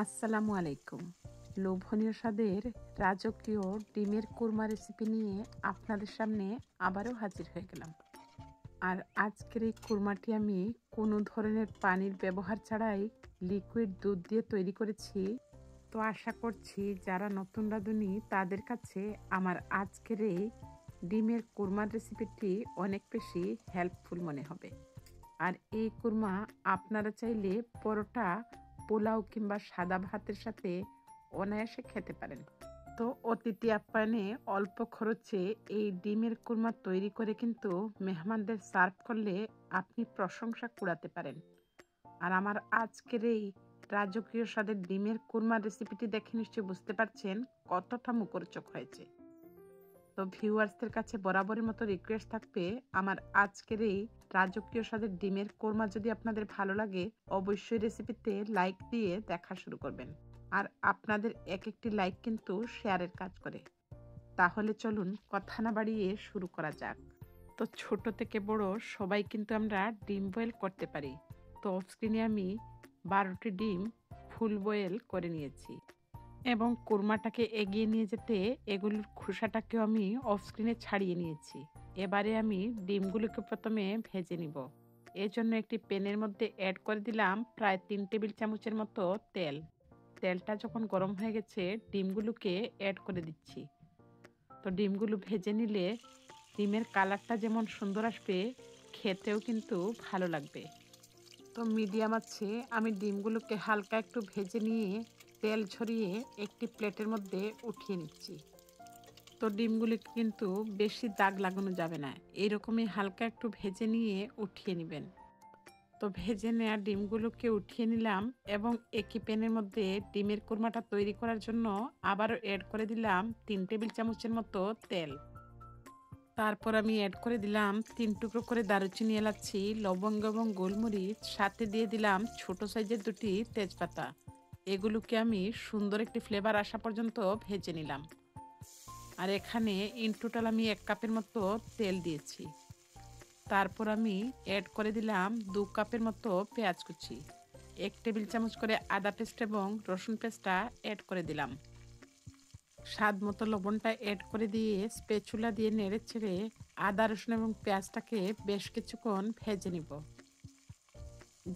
আসসালামু আলাইকুম। লোভনীয় স্বাদের রাজকীয় ডিমের কোরমা রেসিপি নিয়ে আপনাদের সামনে আবারও হাজির হয়ে গেলাম। আর আজকের এই কোরমাটি আমি কোনো ধরনের পানির ব্যবহার ছাড়াই লিকুইড দুধ দিয়ে তৈরি করেছি। তো আশা করছি যারা নতুন রাঁধুনি তাদের কাছে আমার আজকের এই ডিমের কোরমার রেসিপিটি অনেক বেশি হেল্পফুল মনে হবে। আর এই কোরমা আপনারা চাইলে পরোটা, পোলাও কিংবা সাদা ভাতের সাথে অনায়াসে খেতে পারেন। তো অতিথি আপ্যায়নে অল্প খরচে এই ডিমের কোরমা তৈরি করে কিন্তু মেহমানদের সার্ভ করলে আপনি প্রশংসা কুড়াতে পারেন। আর আমার আজকের এই রাজকীয় স্বাদের ডিমের কোরমা রেসিপিটি দেখে নিশ্চয়ই বুঝতে পারছেন কতটা মুখরোচক হয়েছে। তো ভিউয়ার্সদের কাছে বরাবরের মতো রিকোয়েস্ট থাকবে, আমার আজকের এই রাজকীয় স্বাদের ডিমের কোরমা যদি আপনাদের ভালো লাগে অবশ্যই রেসিপিতে লাইক দিয়ে দেখা শুরু করবেন। আর আপনাদের এক একটি লাইক কিন্তু শেয়ারের কাজ করে। তাহলে চলুন কথা না বাড়িয়ে শুরু করা যাক। তো ছোট থেকে বড় সবাই কিন্তু আমরা ডিম বয়েল করতে পারি। তো অফ স্ক্রিনে আমি 12টি ডিম ফুল বয়েল করে নিয়েছি এবং কোরমাটাকে এগিয়ে নিয়ে যেতে এগুলোর খোসাটাকেও আমি অফ স্ক্রিনে ছাড়িয়ে নিয়েছি। এবারে আমি ডিমগুলোকে প্রথমে ভেজে নিব। এর জন্য একটি প্যানের মধ্যে অ্যাড করে দিলাম প্রায় 3 টেবিল চামচের মতো তেল। তেলটা যখন গরম হয়ে গেছে ডিমগুলোকে অ্যাড করে দিচ্ছি। তো ডিমগুলো ভেজে নিলে ডিমের কালারটা যেমন সুন্দর আসবে, খেতেও কিন্তু ভালো লাগবে। তো মিডিয়াম আছে আমি ডিমগুলোকে হালকা একটু ভেজে নিয়ে তেল ঝরিয়ে একটি প্লেটের মধ্যে উঠিয়ে নিচ্ছি। তো ডিমগুলি কিন্তু বেশি দাগ লাগানো যাবে না, এইরকমই হালকা একটু ভেজে নিয়ে উঠিয়ে নেবেন। তো ভেজে নেওয়া ডিমগুলোকে উঠিয়ে নিলাম এবং একই প্যানের মধ্যে ডিমের কোরমাটা তৈরি করার জন্য আবারও অ্যাড করে দিলাম 3 টেবিল চামচের মতো তেল। তারপর আমি অ্যাড করে দিলাম 3 টুকরো করে দারুচিনি, এলাচি, লবঙ্গ এবং গোলমরিচ, সাথে দিয়ে দিলাম ছোট সাইজের 2টি তেজপাতা। এগুলোকে আমি সুন্দর একটি ফ্লেভার আসা পর্যন্ত ভেজে নিলাম। আর এখানে ইন টোটাল আমি 1 কাপের মতো তেল দিয়েছি। তারপর আমি অ্যাড করে দিলাম 2 কাপের মতো পেঁয়াজ কুচি, 1 টেবিল চামচ করে আদা পেস্ট এবং রসুন পেস্টটা অ্যাড করে দিলাম। স্বাদ মতো লবণটা অ্যাড করে দিয়ে স্প্যাচুলা দিয়ে নেড়ে ছেড়ে আদা, রসুন এবং পেঁয়াজটাকে বেশ কিছুক্ষণ ভেজে নিব,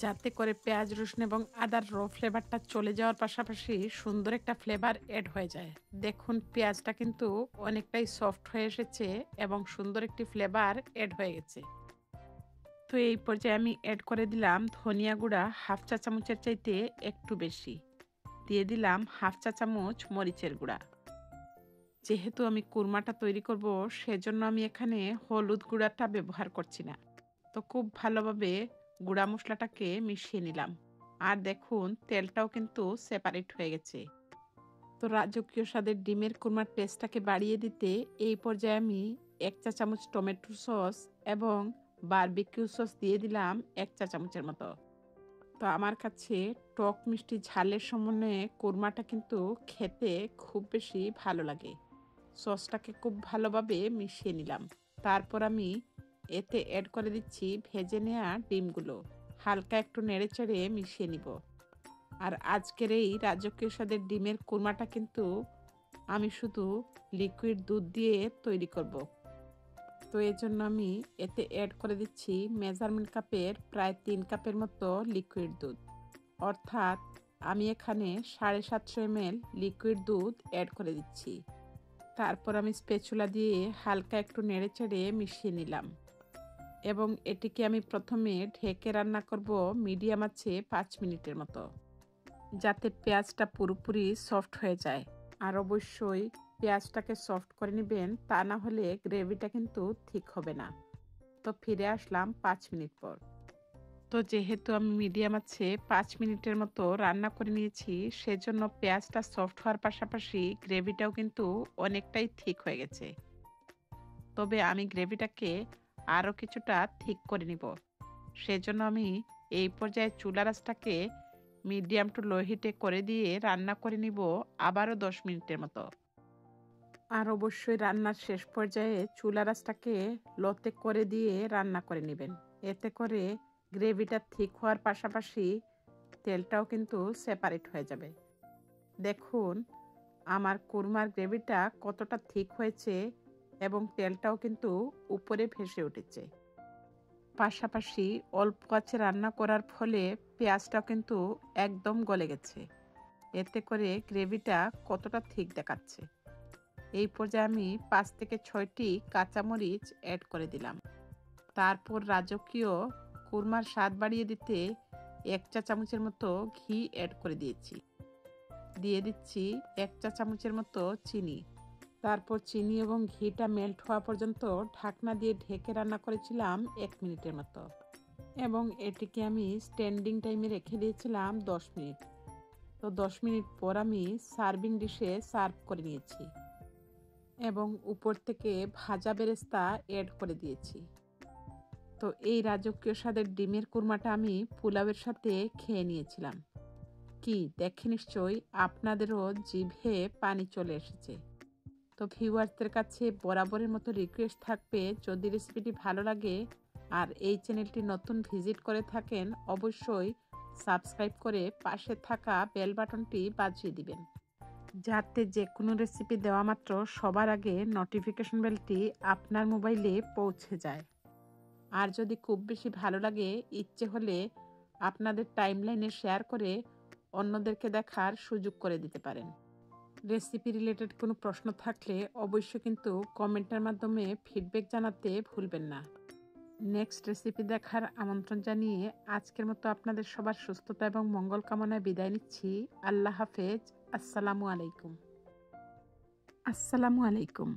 যাতে করে পেঁয়াজ, রসুন এবং আদার র ফ্লেভারটা চলে যাওয়ার পাশাপাশি সুন্দর একটা ফ্লেভার অ্যাড হয়ে যায়। দেখুন পেঁয়াজটা কিন্তু অনেকটাই সফট হয়ে এসেছে এবং সুন্দর একটি ফ্লেভার অ্যাড হয়ে গেছে। তো এই পর্যায়ে আমি অ্যাড করে দিলাম ধনিয়া গুঁড়া হাফ চা চামচের চাইতে একটু বেশি, দিয়ে দিলাম হাফ চা চামচ মরিচের গুঁড়া। যেহেতু আমি কুরমাটা তৈরি করব সেজন্য আমি এখানে হলুদ গুঁড়াটা ব্যবহার করছি না। তো খুব ভালোভাবে গুঁড়া মশলাটাকে মিশিয়ে নিলাম। আর দেখুন তেলটাও কিন্তু সেপারেট হয়ে গেছে। তো রাজকীয় স্বাদের ডিমের কুরমার টেস্টটাকে বাড়িয়ে দিতে এই পর্যায়ে আমি 1 চা চামচ টমেটো সস এবং বারবিকিউ সস দিয়ে দিলাম 1 চা চামচের মতো। তো আমার কাছে টক মিষ্টি ঝালের সমন্বয়ে কোরমাটা কিন্তু খেতে খুব বেশি ভালো লাগে। সসটাকে খুব ভালোভাবে মিশিয়ে নিলাম। তারপর আমি এতে অ্যাড করে দিচ্ছি ভেজে নেওয়া ডিমগুলো, হালকা একটু নেড়েচেড়ে মিশিয়ে নিব। আর আজকের এই রাজকীয় স্বাদের ডিমের কোরমাটা কিন্তু আমি শুধু লিকুইড দুধ দিয়ে তৈরি করব। তো এর জন্য আমি এতে অ্যাড করে দিচ্ছি মেজারমেন্ট কাপের প্রায় 3 কাপের মতো লিকুইড দুধ, অর্থাৎ আমি এখানে 750 ml লিকুইড দুধ অ্যাড করে দিচ্ছি। তারপর আমি স্প্যাচুলা দিয়ে হালকা একটু নেড়েচেড়ে মিশিয়ে নিলাম এবং এটিকে আমি প্রথমে ঢেকে রান্না করব মিডিয়াম আঁচে 5 মিনিটের মতো, যাতে পেঁয়াজটা পুরোপুরি সফট হয়ে যায়। আর অবশ্যই পেঁয়াজটাকে সফট করে নেবেন, তা না হলে গ্রেভিটা কিন্তু ঠিক হবে না। তো ফিরে আসলাম 5 মিনিট পর। তো যেহেতু আমি মিডিয়াম আছে 5 মিনিটের মতো রান্না করে নিয়েছি, সেজন্য পেঁয়াজটা সফট হওয়ার পাশাপাশি গ্রেভিটাও কিন্তু অনেকটাই ঠিক হয়ে গেছে। তবে আমি গ্রেভিটাকে আরও কিছুটা ঠিক করে নিব। সেজন্য আমি এই পর্যায়ে চুলা আঁচটাকে মিডিয়াম টু লো হিটে করে দিয়ে রান্না করে নিব আবারও 10 মিনিটের মতো। আর অবশ্যই রান্নার শেষ পর্যায়ে চুলা আঁচটাকে লোতে করে দিয়ে রান্না করে নেবেন। এতে করে গ্রেভিটা ঠিক হওয়ার পাশাপাশি তেলটাও কিন্তু সেপারেট হয়ে যাবে। দেখুন আমার কুরমার গ্রেভিটা কতটা ঠিক হয়েছে এবং তেলটাও কিন্তু উপরে ভেসে উঠেছে। পাশাপাশি অল্প আঁচে রান্না করার ফলে পেঁয়াজটাও কিন্তু একদম গলে গেছে। এতে করে গ্রেভিটা কতটা ঠিক দেখাচ্ছে। এই পর্যায়ে আমি 5 থেকে 6টি কাঁচামরিচ অ্যাড করে দিলাম। তারপর রাজকীয় কুরমার স্বাদ বাড়িয়ে দিতে 1 চা চামচের মতো ঘি অ্যাড করে দিয়েছি। দিয়ে দিচ্ছি 1 চা চামচের মতো চিনি। তারপর চিনি এবং ঘিটা মেল্ট হওয়া পর্যন্ত ঢাকনা দিয়ে ঢেকে রান্না করেছিলাম 1 মিনিটের মতো এবং এটিকে আমি স্ট্যান্ডিং টাইমে রেখে দিয়েছিলাম 10 মিনিট। তো 10 মিনিট পর আমি সার্ভিং ডিশে সার্ভ করে নিয়েছি এবং উপর থেকে ভাজা বেরেস্তা অ্যাড করে দিয়েছি। তো এই রাজকীয় স্বাদের ডিমের কুরমাটা আমি পোলাওয়ের সাথে খেয়ে নিয়েছিলাম। কি দেখে নিশ্চয়ই আপনাদেরও জিভে পানি চলে এসেছে। তো ভিউয়ার্সদের কাছে বরাবরের মতো রিকোয়েস্ট থাকবে, যদি রেসিপিটি ভালো লাগে আর এই চ্যানেলটি নতুন ভিজিট করে থাকেন অবশ্যই সাবস্ক্রাইব করে পাশে থাকা বেল বাটনটি বাজিয়ে দিবেন, যাতে যে কোনো রেসিপি দেওয়া মাত্র সবার আগে নোটিফিকেশন বেলটি আপনার মোবাইলে পৌঁছে যায়। আর যদি খুব বেশি ভালো লাগে ইচ্ছে হলে আপনাদের টাইমলাইনে শেয়ার করে অন্যদেরকে দেখার সুযোগ করে দিতে পারেন। রেসিপি রিলেটেড কোনো প্রশ্ন থাকলে অবশ্যই কিন্তু কমেন্টের মাধ্যমে ফিডব্যাক জানাতে ভুলবেন না। নেক্সট রেসিপি দেখার আমন্ত্রণ জানিয়ে আজকের মতো আপনাদের সবার সুস্থতা এবং মঙ্গল কামনায় বিদায় নিচ্ছি। আল্লাহ হাফেজ। আসসালামু আলাইকুম। আসসালামু আলাইকুম।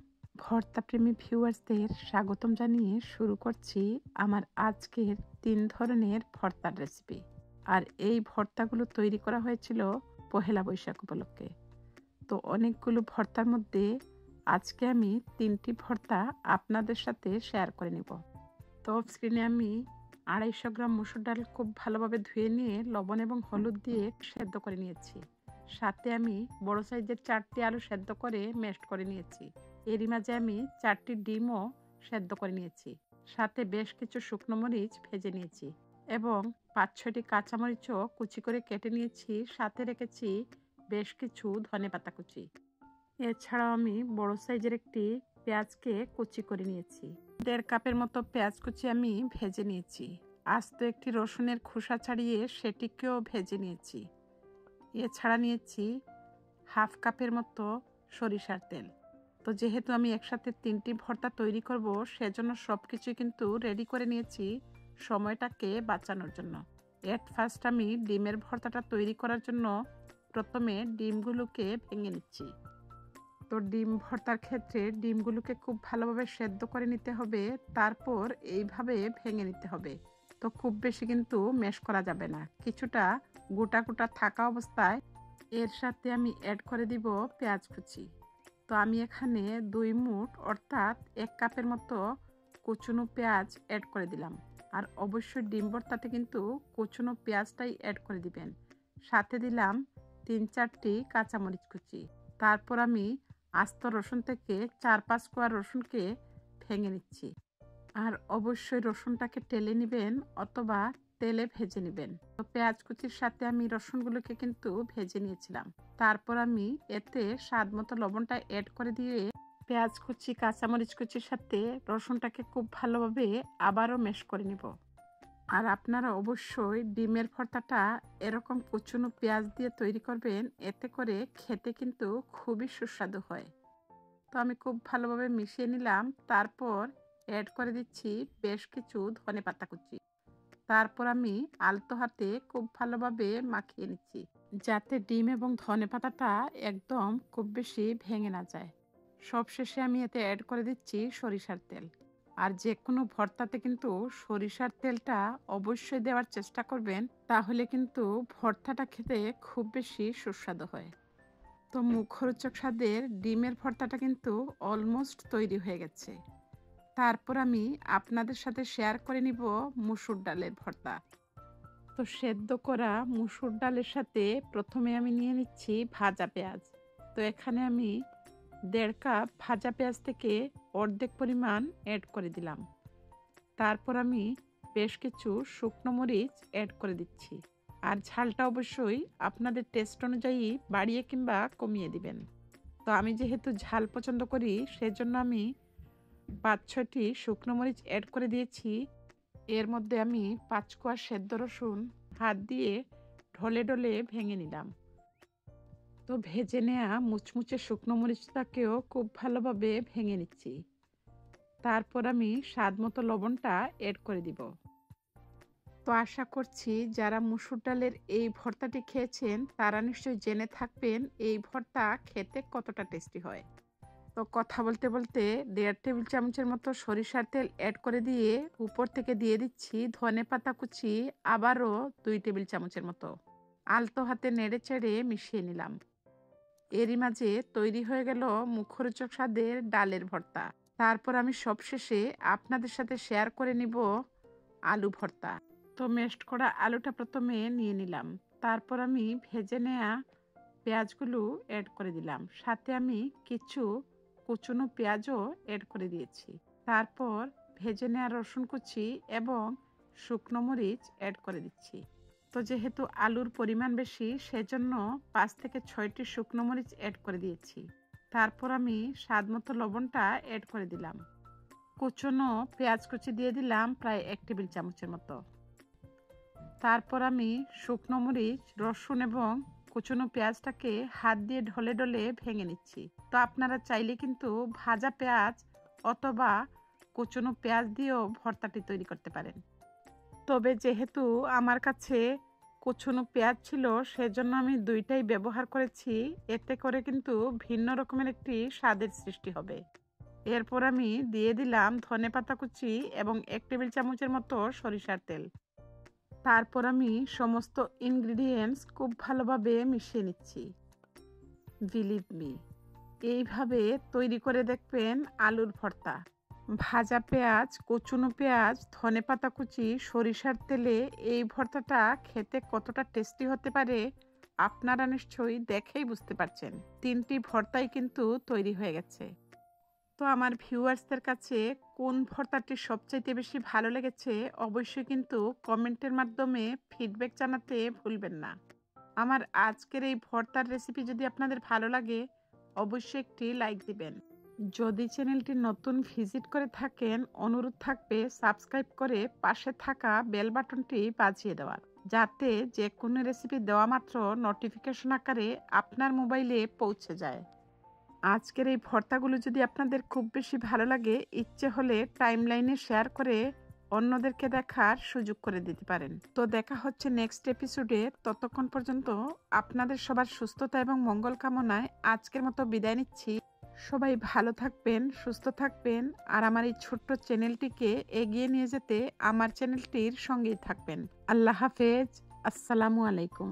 ভর্তাপ্রেমী ভিউয়ার্সদের স্বাগতম জানিয়ে শুরু করছি আমার আজকের 3 ধরনের ভর্তার রেসিপি। আর এই ভর্তাগুলো তৈরি করা হয়েছিল পহেলা বৈশাখ উপলক্ষে। তো অনেকগুলো ভর্তার মধ্যে আজকে আমি 3টি ভর্তা আপনাদের সাথে শেয়ার করে নিব। তো অফ স্ক্রিনে আমি 250 গ্রাম মসুর ডাল খুব ভালোভাবে ধুয়ে নিয়ে লবণ এবং হলুদ দিয়ে সেদ্ধ করে নিয়েছি। সাথে আমি বড় সাইজের 4টি আলু সেদ্ধ করে ম্যাশড করে নিয়েছি। এরই মাঝে আমি 4টি ডিমও সেদ্ধ করে নিয়েছি। সাথে বেশ কিছু শুকনো মরিচ ভেজে নিয়েছি এবং 5-6টি কাঁচামরিচও কুচি করে কেটে নিয়েছি। সাথে রেখেছি বেশ কিছু ধনেপাতা কুচি। এছাড়াও আমি বড় সাইজের একটি পেঁয়াজকে কুচি করে নিয়েছি। 1.5 কাপের মতো পেঁয়াজ কুচি আমি ভেজে নিয়েছি। আস্ত একটি রসুনের খোসা ছাড়িয়ে সেটিকেও ভেজে নিয়েছি। এছাড়া নিয়েছি 1/2 কাপের মতো সরিষার তেল। তো যেহেতু আমি একসাথে 3টি ভর্তা তৈরি করব, সেজন্য সব কিছুই কিন্তু রেডি করে নিয়েছি সময়টাকে বাঁচানোর জন্য। এট ফার্স্ট আমি ডিমের ভর্তাটা তৈরি করার জন্য প্রথমে ডিমগুলোকে ভেঙে নিচ্ছি। তো ডিম ভর্তার ক্ষেত্রে ডিমগুলোকে খুব ভালোভাবে সেদ্ধ করে নিতে হবে, তারপর এইভাবে ভেঙে নিতে হবে। তো খুব বেশি কিন্তু ম্যাশ করা যাবে না, কিছুটা গোটা গোটা থাকা অবস্থায় এর সাথে আমি অ্যাড করে দিব পেঁয়াজ কুচি। তো আমি এখানে 2 মুঠ অর্থাৎ 1 কাপের মতো কুচনো পেঁয়াজ অ্যাড করে দিলাম। আর অবশ্যই ডিম ভর্তাতে কিন্তু কুচনো পেঁয়াজটাই অ্যাড করে দিবেন। সাথে দিলাম 3-4টি কাঁচামরিচ কুচি। তারপর আমি আস্ত রসুন থেকে 4-5 কোয়া রসুনকে ভেঙে নিচ্ছি। আর অবশ্যই রসুনটাকে টেলে নেবেন অথবা তেলে ভেজে নেবেন। তো পেঁয়াজ কুচির সাথে আমি রসুনগুলোকে কিন্তু ভেজে নিয়েছিলাম। তারপর আমি এতে স্বাদ মতো লবণটা অ্যাড করে দিয়ে পেঁয়াজ কুচি কাঁচামরিচ কুচির সাথে রসুনটাকে খুব ভালোভাবে আবারও ম্যাশ করে নিব। আর আপনারা অবশ্যই ডিমের ভর্তাটা এরকম কুচনো পেঁয়াজ দিয়ে তৈরি করবেন, এতে করে খেতে কিন্তু খুবই সুস্বাদু হয়। তো আমি খুব ভালোভাবে মিশিয়ে নিলাম। তারপর অ্যাড করে দিচ্ছি বেশ কিছু ধনেপাতা কুচি। তারপর আমি আলতো হাতে খুব ভালোভাবে মাখিয়ে নিচ্ছি, যাতে ডিম এবং ধনেপাতাটা একদম খুব বেশি ভেঙে না যায়। সবশেষে আমি এতে অ্যাড করে দিচ্ছি সরিষার তেল। আর যে কোনো ভর্তাতে কিন্তু সরিষার তেলটা অবশ্যই দেওয়ার চেষ্টা করবেন, তাহলে কিন্তু ভর্তাটা খেতে খুব বেশি সুস্বাদু হয়। তো মুখরোচক স্বাদের ডিমের ভর্তাটা কিন্তু অলমোস্ট তৈরি হয়ে গেছে। তারপর আমি আপনাদের সাথে শেয়ার করে নিব মসুর ডালের ভর্তা। তো সেদ্ধ করা মসুর ডালের সাথে প্রথমে আমি নিয়ে নিচ্ছি ভাজা পেঁয়াজ। তো এখানে আমি 1.5 কাপ ভাজা পেঁয়াজ থেকে অর্ধেক পরিমাণ অ্যাড করে দিলাম। তারপর আমি বেশ কিছু শুকনো মরিচ অ্যাড করে দিচ্ছি। আর ঝালটা অবশ্যই আপনাদের টেস্ট অনুযায়ী বাড়িয়ে কিংবা কমিয়ে দিবেন। তো আমি যেহেতু ঝাল পছন্দ করি সেজন্য আমি 5-6টি শুকনো মরিচ অ্যাড করে দিয়েছি। এর মধ্যে আমি 5 কোয়া সেদ্ধ রসুন হাত দিয়ে ঢলে ঢলে ভেঙে নিলাম। তো ভেজে নেওয়া মুচমুচে শুকনো মরিচটাকেও খুব ভালোভাবে ভেঙে নিচ্ছি। তারপর আমি স্বাদ মতো লবণটা অ্যাড করে দিব। তো আশা করছি যারা মসুর ডালের এই ভর্তাটি খেয়েছেন তারা নিশ্চয়ই জেনে থাকবেন এই ভর্তা খেতে কতটা টেস্টি হয়। তো কথা বলতে বলতে 1.5 টেবিল চামচের মতো সরিষার তেল অ্যাড করে দিয়ে উপর থেকে দিয়ে দিচ্ছি ধনে পাতা কুচি, আবারও 2 টেবিল চামচের মতো। আলতো হাতে নেড়ে চেড়ে মিশিয়ে নিলাম। এরই মাঝে তৈরি হয়ে গেল মুখরোচক স্বাদের ডালের ভর্তা। তারপর আমি সবশেষে আপনাদের সাথে শেয়ার করে নিব আলু ভর্তা। তো মেশড করা আলুটা প্রথমে নিয়ে নিলাম। তারপর আমি ভেজে নেওয়া পেঁয়াজগুলো অ্যাড করে দিলাম। সাথে আমি কিছু কুচনো পেঁয়াজও অ্যাড করে দিয়েছি। তারপর ভেজে নেওয়া রসুন কুচি এবং শুকনো মরিচ অ্যাড করে দিচ্ছি। তো যেহেতু আলুর পরিমাণ বেশি সেজন্য 5 থেকে 6টি শুকনো মরিচ অ্যাড করে দিয়েছি। তারপর আমি স্বাদ মতো লবণটা অ্যাড করে দিলাম। কুচনো পেঁয়াজ কুচি দিয়ে দিলাম প্রায় 1 টেবিল চামচের মতো। তারপর আমি শুকনো মরিচ, রসুন এবং কুচনো পেঁয়াজটাকে হাত দিয়ে ঢলে ঢলে ভেঙে নিচ্ছি। তো আপনারা চাইলে কিন্তু ভাজা পেঁয়াজ অথবা কুচনো পেঁয়াজ দিয়েও ভর্তাটি তৈরি করতে পারেন। তবে যেহেতু আমার কাছে কুচনো পেঁয়াজ ছিল সেজন্য আমি দুইটাই ব্যবহার করেছি। এতে করে কিন্তু ভিন্ন রকমের একটি স্বাদের সৃষ্টি হবে। এরপর আমি দিয়ে দিলাম ধনেপাতা কুচি এবং 1 টেবিল চামচের মতো সরিষার তেল। তারপর আমি সমস্ত ইনগ্রিডিয়েন্টস খুব ভালোভাবে মিশিয়ে নিচ্ছি। বিলিভ মি, এইভাবে তৈরি করে দেখবেন আলুর ভর্তা। ভাজা পেঁয়াজ, কুচনো পেঁয়াজ, ধনেপাতা কুচি, সরিষার তেলে এই ভর্তাটা খেতে কতটা টেস্টি হতে পারে আপনারা নিশ্চয়ই দেখেই বুঝতে পারছেন। 3টি ভর্তাই কিন্তু তৈরি হয়ে গেছে। তো আমার ভিউয়ার্সদের কাছে কোন ভর্তাটি সবচাইতে বেশি ভালো লেগেছে অবশ্যই কিন্তু কমেন্টের মাধ্যমে ফিডব্যাক জানাতে ভুলবেন না। আমার আজকের এই ভর্তার রেসিপি যদি আপনাদের ভালো লাগে অবশ্যই একটি লাইক দিবেন। যদি চ্যানেলটি নতুন ভিজিট করে থাকেন অনুরোধ থাকবে সাবস্ক্রাইব করে পাশে থাকা বেল বাটনটি বাজিয়ে দেওয়ার, যাতে যে কোনো রেসিপি দেওয়া মাত্র নোটিফিকেশন আকারে আপনার মোবাইলে পৌঁছে যায়। আজকের এই ভর্তাগুলো যদি আপনাদের খুব বেশি ভালো লাগে ইচ্ছে হলে টাইমলাইনে শেয়ার করে অন্যদেরকে দেখার সুযোগ করে দিতে পারেন। তো দেখা হচ্ছে নেক্সট এপিসোডে। ততক্ষণ পর্যন্ত আপনাদের সবার সুস্থতা এবং মঙ্গল কামনায় আজকের মতো বিদায় নিচ্ছি। সবাই ভালো থাকবেন, সুস্থ থাকবেন আর আমার এই ছোট্ট চ্যানেলটিকে এগিয়ে নিয়ে যেতে আমার চ্যানেলটির সঙ্গেই থাকবেন। আল্লাহ হাফেজ। আসসালামু আলাইকুম।